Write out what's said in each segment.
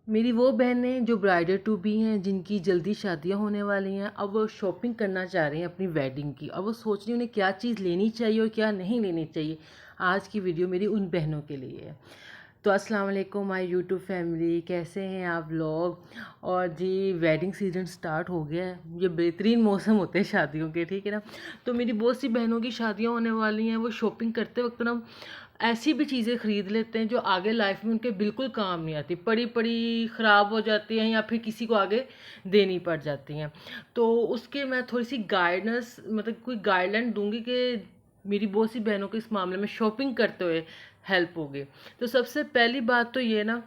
मेरी वो बहनें जो ब्राइडल टू बी हैं, जिनकी जल्दी शादियां होने वाली हैं, अब वो शॉपिंग करना चाह रही हैं अपनी वेडिंग की। अब वो सोच रही हैं उन्हें क्या चीज़ लेनी चाहिए और क्या नहीं लेनी चाहिए। आज की वीडियो मेरी उन बहनों के लिए है। तो अस्सलाम वालेकुम माय यूट्यूब फैमिली, कैसे हैं आप लोग। और जी वेडिंग सीजन स्टार्ट हो गया है। ये बेहतरीन मौसम होते हैं शादियों के, ठीक है ना। तो मेरी बहुत सी बहनों की शादियां होने वाली हैं। वो शॉपिंग करते वक्त ना ऐसी भी चीज़ें ख़रीद लेते हैं जो आगे लाइफ में उनके बिल्कुल काम नहीं आती, पड़ी पड़ी ख़राब हो जाती हैं या फिर किसी को आगे देनी पड़ जाती हैं। तो उसके मैं थोड़ी सी गाइडेंस, मतलब कोई गाइडलाइन दूंगी कि मेरी बहुत सी बहनों को इस मामले में शॉपिंग करते हुए हेल्प होगी। तो सबसे पहली बात तो ये ना,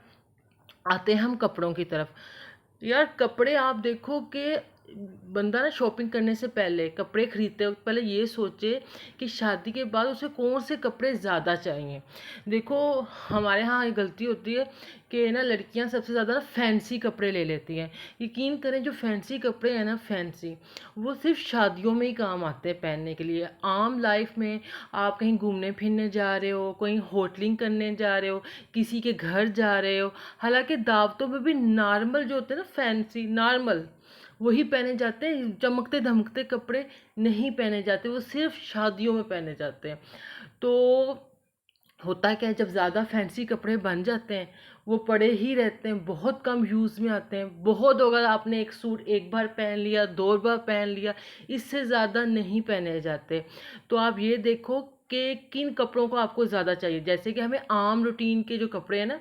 आते हैं हम कपड़ों की तरफ। यार कपड़े आप देखो कि बंदा ना शॉपिंग करने से पहले, कपड़े खरीदते वक्त पहले ये सोचे कि शादी के बाद उसे कौन से कपड़े ज़्यादा चाहिए। देखो हमारे यहाँ ये गलती होती है कि ना लड़कियाँ सबसे ज़्यादा ना फैंसी कपड़े ले लेती हैं। यकीन करें जो फैंसी कपड़े हैं ना, फैंसी, वो सिर्फ शादियों में ही काम आते हैं पहनने के लिए। आम लाइफ में आप कहीं घूमने फिरने जा रहे हो, कहीं होटलिंग करने जा रहे हो, किसी के घर जा रहे हो, हालांकि दावतों में भी नॉर्मल जो होते हैं ना, फैंसी नॉर्मल, वही पहने जाते हैं। चमकते धमकते कपड़े नहीं पहने जाते, वो सिर्फ शादियों में पहने जाते हैं। तो होता क्या है, जब ज़्यादा फैंसी कपड़े बन जाते हैं वो पड़े ही रहते हैं, बहुत कम यूज़ में आते हैं। बहुत होगा आपने एक सूट एक बार पहन लिया, दो बार पहन लिया, इससे ज़्यादा नहीं पहने जाते। तो आप ये देखो कि किन कपड़ों को आपको ज़्यादा चाहिए। जैसे कि हमें आम रूटीन के जो कपड़े हैं ना,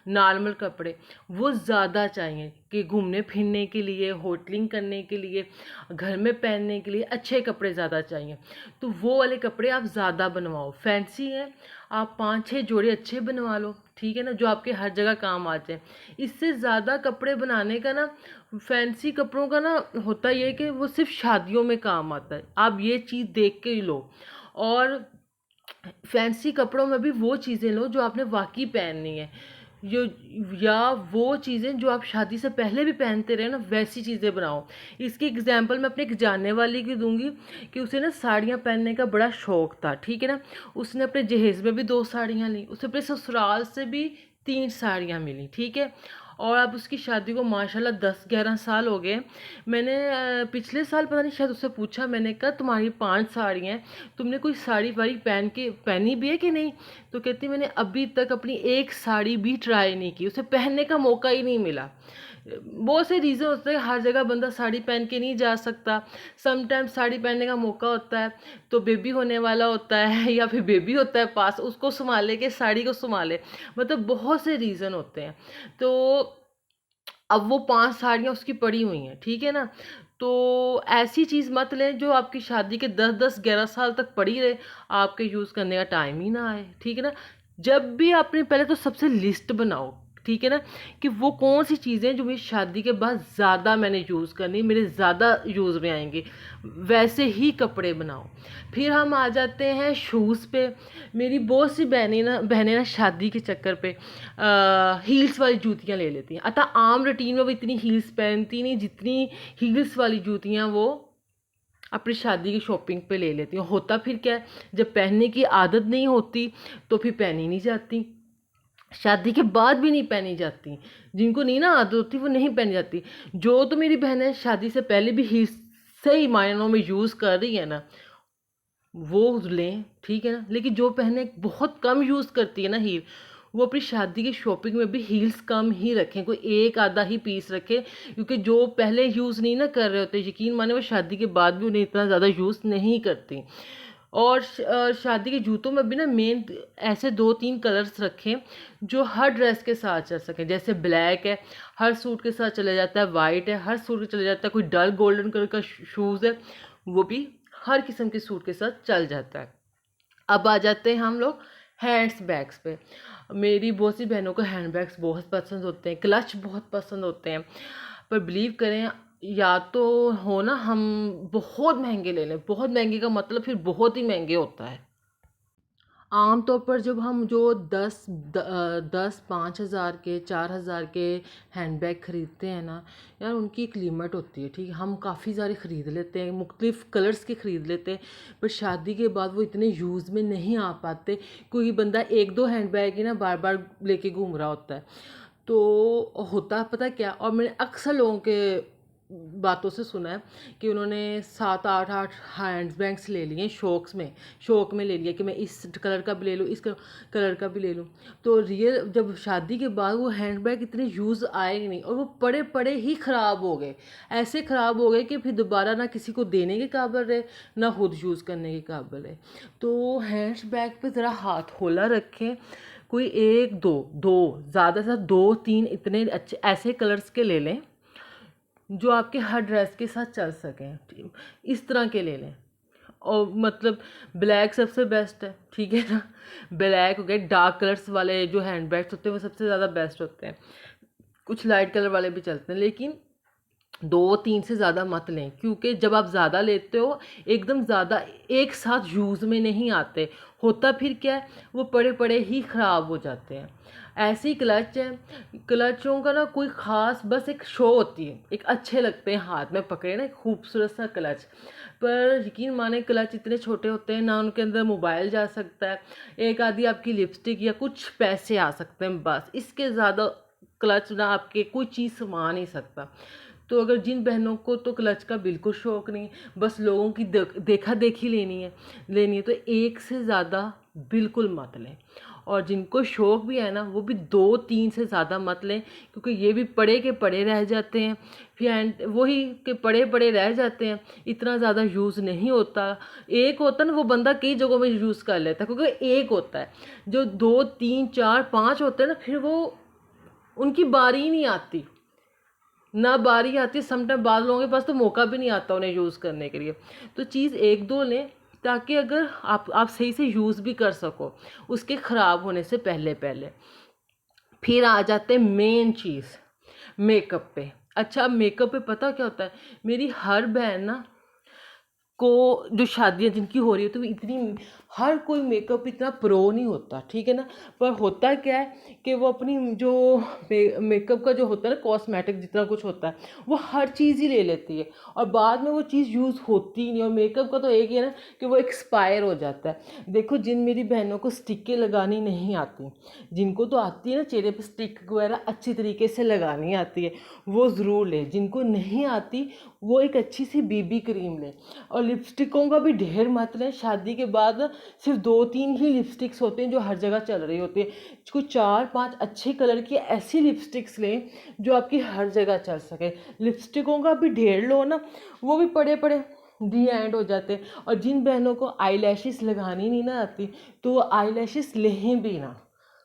नॉर्मल कपड़े, वो ज़्यादा चाहिए कि घूमने फिरने के लिए, होटलिंग करने के लिए, घर में पहनने के लिए अच्छे कपड़े ज़्यादा चाहिए। तो वो वाले कपड़े आप ज़्यादा बनवाओ। फैंसी हैं, आप 5-6 जोड़े अच्छे बनवा लो, ठीक है ना, जो आपके हर जगह काम आ जाए। इससे ज़्यादा कपड़े बनाने का ना, फैंसी कपड़ों का ना होता ये है कि वो सिर्फ शादियों में काम आता है। आप ये चीज़ देख के ही लो। और फैंसी कपड़ों में भी वो चीज़ें लो जो आपने वाकई पहननी है, जो, या वो चीज़ें जो आप शादी से पहले भी पहनते रहे ना, वैसी चीज़ें बनाओ। इसकी एग्जांपल मैं अपने एक जानने वाली की दूंगी कि उसे ना साड़ियाँ पहनने का बड़ा शौक था, ठीक है ना। उसने अपने जहेज़ में भी 2 साड़ियाँ ली, उसे अपने ससुराल से भी 3 साड़ियाँ मिली, ठीक है। और अब उसकी शादी को माशाल्लाह 10-11 साल हो गए। मैंने पिछले साल पता नहीं शायद उससे पूछा, मैंने कहा तुम्हारी 5 साड़ियाँ हैं, तुमने कोई साड़ी वाड़ी पहनी भी है कि नहीं। तो कहती मैंने अभी तक अपनी एक साड़ी भी ट्राई नहीं की, उसे पहनने का मौका ही नहीं मिला। बहुत से रीज़न होते हैं, हर जगह बंदा साड़ी पहन के नहीं जा सकता। समटाइम्स साड़ी पहनने का मौका होता है तो बेबी होने वाला होता है या फिर बेबी होता है पास, उसको संभाले के साड़ी को संभाले, मतलब बहुत से रीज़न होते हैं। तो अब वो 5 साड़ियाँ उसकी पड़ी हुई हैं, ठीक है ना। तो ऐसी चीज़ मत लें जो आपकी शादी के 10-10 11 साल तक पड़ी रहे, आपके यूज़ करने का टाइम ही ना आए, ठीक है ना। जब भी आपने पहले तो सबसे लिस्ट बनाओ, ठीक है ना, कि वो कौन सी चीज़ें जो मेरी शादी के बाद ज़्यादा मैंने यूज़ करनी, मेरे ज़्यादा यूज़ में आएंगी, वैसे ही कपड़े बनाओ। फिर हम आ जाते हैं शूज़ पे। मेरी बहुत सी बहनें ना शादी के चक्कर पे हील्स वाली जूतियाँ ले लेती हैं। अतः आम रूटीन में वो इतनी हील्स पहनती नहीं जितनी हील्स वाली जूतियाँ वो अपनी शादी की शॉपिंग पे ले लेती हैं। होता फिर क्या है, जब पहनने की आदत नहीं होती तो फिर पहनी नहीं जाती, शादी के बाद भी नहीं पहनी जाती। जिनको नहीं ना आदत होती वो नहीं पहनी जाती। जो तो मेरी बहनें शादी से पहले भी हील्स सही मायनों में यूज़ कर रही है ना, वो लें, ठीक है ना। लेकिन जो पहने बहुत कम यूज़ करती है ना हील, वो अपनी शादी की शॉपिंग में भी हील्स कम ही रखें, कोई एक आधा ही पीस रखें। क्योंकि जो पहले यूज़ नहीं ना कर रहे होते, यकीन माने वो शादी के बाद भी उन्हें इतना ज़्यादा यूज़ नहीं करती। और शादी के जूतों में भी ना मेन ऐसे 2-3 कलर्स रखें जो हर ड्रेस के साथ चल सकें। जैसे ब्लैक है, हर सूट के साथ चला जाता है। वाइट है, हर सूट के चला जाता है। कोई डल गोल्डन कलर का शूज़ है, वो भी हर किस्म के सूट के साथ चल जाता है। अब आ जाते हैं हम लोग हैंड्स बैग्स पे। मेरी बहुत सी बहनों को हैंड बैग्स बहुत पसंद होते हैं, क्लच बहुत पसंद होते हैं। पर बिलीव करें, या तो हो ना, हम बहुत महंगे ले लें। बहुत महंगे का मतलब फिर बहुत ही महंगे होता है। आम तौर पर जब हम जो 10-5 हज़ार के, 4 हज़ार के हैंडबैग ख़रीदते हैं ना, यार उनकी एक लिमिट होती है, ठीक है। हम काफ़ी सारे ख़रीद लेते हैं, मुख्तलिफ़ कलर्स के ख़रीद लेते हैं, पर शादी के बाद वो इतने यूज़ में नहीं आ पाते। कोई बंदा 1-2 हैंडबैग ही ना बार बार लेके घूम रहा होता है। तो होता पता क्या, और मैंने अक्सर लोगों के बातों से सुना है कि उन्होंने 7 8 8 हैंड बैग्स ले लिए शौक में ले लिया कि मैं इस कलर का भी ले लूँ, इस कलर का भी ले लूँ। तो रियल जब शादी के बाद वो हैंड बैग इतने यूज़ आए ही नहीं, और वो पड़े पड़े ही ख़राब हो गए। ऐसे ख़राब हो गए कि फिर दोबारा ना किसी को देने के काबिल रहे, ना खुद यूज़ करने के काबिल रहे। तो हैंड बैग पे ज़रा हाथ होला रखें। कोई एक दो ज़्यादा से ज़्यादा 2 3 इतने अच्छे ऐसे कलर्स के ले लें जो आपके हर ड्रेस के साथ चल सकें, इस तरह के ले लें। और मतलब ब्लैक सबसे बेस्ट है, ठीक है ना। ब्लैक हो गए, डार्क कलर्स वाले जो हैंड बैग्स होते हैं वो सबसे ज़्यादा बेस्ट होते हैं। कुछ लाइट कलर वाले भी चलते हैं, लेकिन 2 3 से ज़्यादा मत लें, क्योंकि जब आप ज़्यादा लेते हो एकदम ज़्यादा एक साथ यूज़ में नहीं आते। होता फिर क्या है, वो पड़े पड़े ही ख़राब हो जाते हैं। ऐसे ही क्लच है, क्लचों का ना कोई ख़ास बस एक शो होती है, एक अच्छे लगते हैं हाथ में पकड़े ना, एक खूबसूरत सा क्लच। पर यकीन माने क्लच इतने छोटे होते हैं ना, उनके अंदर मोबाइल जा सकता है, एक आधी आपकी लिपस्टिक या कुछ पैसे आ सकते हैं, बस इसके ज़्यादा क्लच ना आपके कोई चीज़ समा नहीं सकता। तो अगर जिन बहनों को तो क्लच का बिल्कुल शौक़ नहीं, बस लोगों की देखा देखी लेनी है तो एक से ज़्यादा बिल्कुल मत लें। और जिनको शौक़ भी है ना, वो भी 2 3 से ज़्यादा मत लें, क्योंकि ये भी पड़े के पड़े रह जाते हैं। फिर एंड वही के पड़े पड़े रह जाते हैं, इतना ज़्यादा यूज़ नहीं होता। एक होता ना, वो बंदा कई जगहों में यूज़ कर लेता है, क्योंकि एक होता है। जो 2 3 4 5 होते हैं ना, फिर वो उनकी बारी ही नहीं आती, ना बारी आती। समटाइम बाद लोगों के पास तो मौका भी नहीं आता उन्हें यूज़ करने के लिए। तो चीज़ 1 2 लें, ताकि अगर आप सही से यूज़ भी कर सको उसके ख़राब होने से पहले पहले। फिर आ जाते हैं मेन चीज़, मेकअप पे। अच्छा, मेकअप पे पता क्या होता है, मेरी हर बहन ना को जो शादियाँ जिनकी हो रही होती है, वो इतनी हर कोई मेकअप इतना प्रो नहीं होता, ठीक है ना। पर होता क्या है कि वो अपनी जो मेकअप का जो होता है ना, कॉस्मेटिक जितना कुछ होता है, वो हर चीज़ ही ले लेती है, और बाद में वो चीज़ यूज़ होती ही नहीं। और मेकअप का तो एक ही है ना कि वो एक्सपायर हो जाता है। देखो, जिन मेरी बहनों को स्टिकें लगानी नहीं आती, जिनको तो आती है ना चेहरे पर स्टिक वगैरह अच्छी तरीके से लगानी आती है, वो ज़रूर ले। जिनको नहीं आती वो एक अच्छी सी बीबी क्रीम लें। और लिपस्टिकों का भी ढेर मत लें। शादी के बाद सिर्फ 2 3 ही लिपस्टिक्स होते हैं जो हर जगह चल रही होती है। कुछ 4 5 अच्छे कलर की ऐसी लिपस्टिक्स लें जो आपकी हर जगह चल सके। लिपस्टिकों का भी ढेर लो ना, वो भी पड़े पड़े दी एंड हो जाते हैं। और जिन बहनों को आई लैशेस लगानी नहीं ना आती, तो वो आई लैशेस लें भी ना।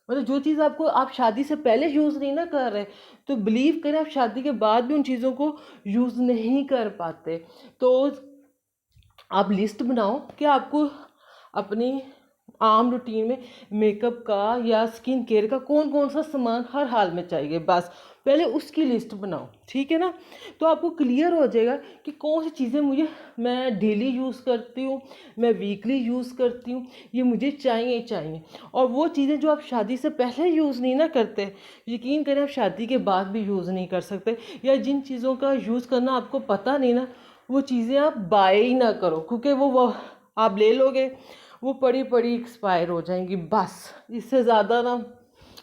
मतलब जो चीज़ आपको आप शादी से पहले यूज़ नहीं ना कर रहे, तो बिलीव करें आप शादी के बाद भी उन चीज़ों को यूज़ नहीं कर पाते। तो आप लिस्ट बनाओ कि आपको अपनी आम रूटीन में मेकअप का या स्किन केयर का कौन कौन सा सामान हर हाल में चाहिए, बस पहले उसकी लिस्ट बनाओ, ठीक है ना। तो आपको क्लियर हो जाएगा कि कौन सी चीज़ें मैं डेली यूज़ करती हूँ, मैं वीकली यूज़ करती हूँ, ये मुझे चाहिए। और वो चीज़ें जो आप शादी से पहले यूज़ नहीं ना करते, यकीन करें आप शादी के बाद भी यूज़ नहीं कर सकते। या जिन चीज़ों का यूज़ करना आपको पता नहीं ना, वो चीज़ें आप बाय ही ना करो, क्योंकि वो आप ले लोगे, वो पड़ी पड़ी एक्सपायर हो जाएंगी, बस। इससे ज़्यादा ना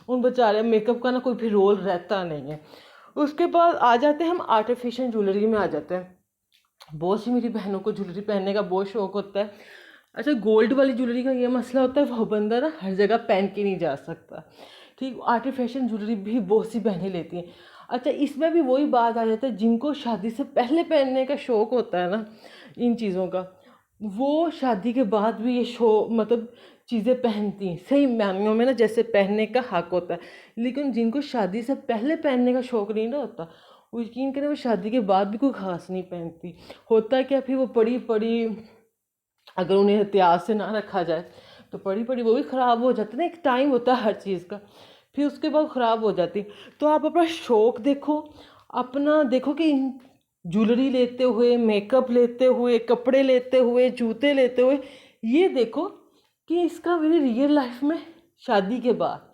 उन बेचारे मेकअप का ना कोई भी रोल रहता नहीं है। उसके बाद आ जाते हैं हम आर्टिफिशियल ज्वेलरी में आ जाते हैं। बहुत सी मेरी बहनों को ज्वेलरी पहनने का बहुत शौक़ होता है। अच्छा, गोल्ड वाली ज्वेलरी का ये मसला होता है, वो बंदा ना हर जगह पहन के नहीं जा सकता, ठीक। आर्टिफिशियल ज्वेलरी भी बहुत सी बहनें लेती हैं। अच्छा, इसमें भी वही बात आ जाता है, जिनको शादी से पहले पहनने का शौक़ होता है ना इन चीज़ों का, वो शादी के बाद भी ये मतलब चीज़ें पहनती हैं, सही मायनों में ना जैसे पहनने का हक होता है। लेकिन जिनको शादी से पहले पहनने का शौक़ नहीं ना होता, वो यकीन करें वो शादी के बाद भी कोई ख़ास नहीं पहनती। होता क्या, फिर वो पड़ी पड़ी अगर उन्हें एहतियात से ना रखा जाए तो पड़ी पड़ी वो भी ख़राब हो जाती है ना। एक टाइम होता है हर चीज़ का, फिर उसके बाद ख़राब हो जाती। तो आप अपना शौक़ देखो, अपना देखो कि ज्वेलरी लेते हुए, मेकअप लेते हुए, कपड़े लेते हुए, जूते लेते हुए, ये देखो कि इसका मेरी रियल लाइफ में शादी के बाद,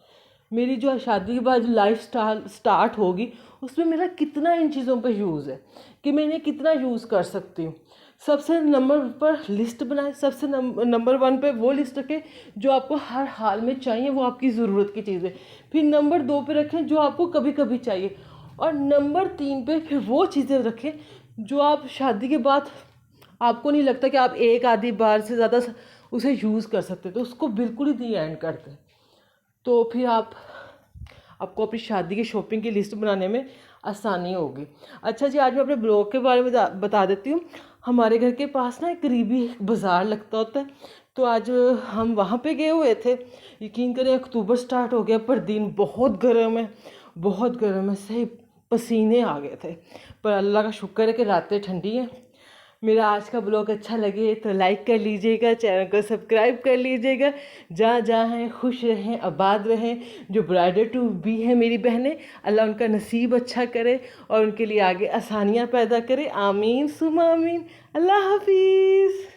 मेरी जो शादी के बाद जो लाइफ स्टार्ट होगी, उसमें मेरा कितना इन चीज़ों पर यूज़ है, कि मैं इन्हें कितना यूज़ कर सकती हूँ। सबसे नंबर पर लिस्ट बनाएं, सबसे नंबर 1 पे वो लिस्ट रखें जो आपको हर हाल में चाहिए, वो आपकी ज़रूरत की चीज़ है। फिर नंबर 2 पे रखें जो आपको कभी कभी चाहिए, और नंबर 3 पे फिर वो चीज़ें रखें जो आप शादी के बाद आपको नहीं लगता कि आप एक आधी बार से ज़्यादा उसे यूज़ कर सकते, तो उसको बिल्कुल ही दी एंड कर दें। तो फिर आपको अपनी शादी की शॉपिंग की लिस्ट बनाने में आसानी होगी। अच्छा जी, आज मैं अपने ब्लॉग के बारे में बता देती हूँ। हमारे घर के पास ना एक करीबी बाज़ार लगता होता है, तो आज हम वहाँ पे गए हुए थे। यकीन करें, अक्टूबर स्टार्ट हो गया पर दिन बहुत गर्म है, बहुत गर्म है, सही पसीने आ गए थे। पर अल्लाह का शुक्र है कि रातें ठंडी हैं। मेरा आज का ब्लॉग अच्छा लगे तो लाइक कर लीजिएगा, चैनल को सब्सक्राइब कर लीजिएगा। जहाँ जहाँ हैं खुश रहें, आबाद रहें। जो ब्राइडल टू बी है मेरी बहनें, अल्लाह उनका नसीब अच्छा करे और उनके लिए आगे आसानियाँ पैदा करे। आमीन सुमा आमीन। अल्लाह हाफिज़।